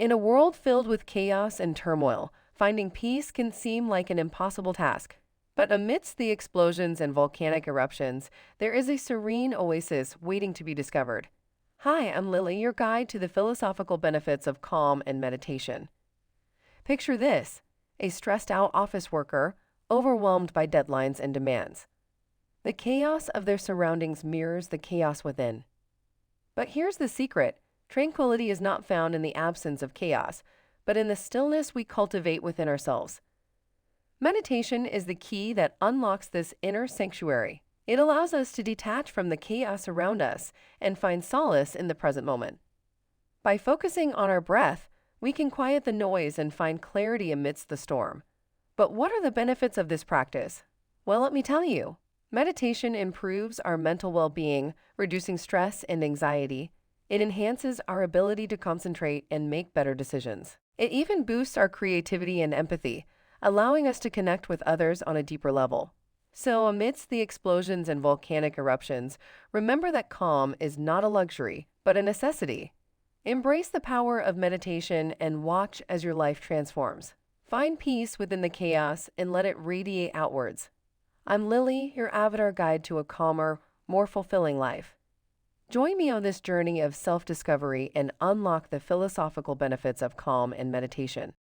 In a world filled with chaos and turmoil, finding peace can seem like an impossible task. But amidst the explosions and volcanic eruptions, there is a serene oasis waiting to be discovered. Hi, I'm Lily, your guide to the philosophical benefits of calm and meditation. Picture this: a stressed out office worker, overwhelmed by deadlines and demands. The chaos of their surroundings mirrors the chaos within. But here's the secret: tranquility is not found in the absence of chaos, but in the stillness we cultivate within ourselves. Meditation is the key that unlocks this inner sanctuary. It allows us to detach from the chaos around us and find solace in the present moment. By focusing on our breath, we can quiet the noise and find clarity amidst the storm. But what are the benefits of this practice? Well, let me tell you. Meditation improves our mental well-being, reducing stress and anxiety. It enhances our ability to concentrate and make better decisions. It even boosts our creativity and empathy, allowing us to connect with others on a deeper level. So, amidst the explosions and volcanic eruptions, remember that calm is not a luxury, but a necessity. Embrace the power of meditation and watch as your life transforms. Find peace within the chaos and let it radiate outwards. I'm Lily, your avatar guide to a calmer, more fulfilling life. Join me on this journey of self-discovery and unlock the philosophical benefits of calm and meditation.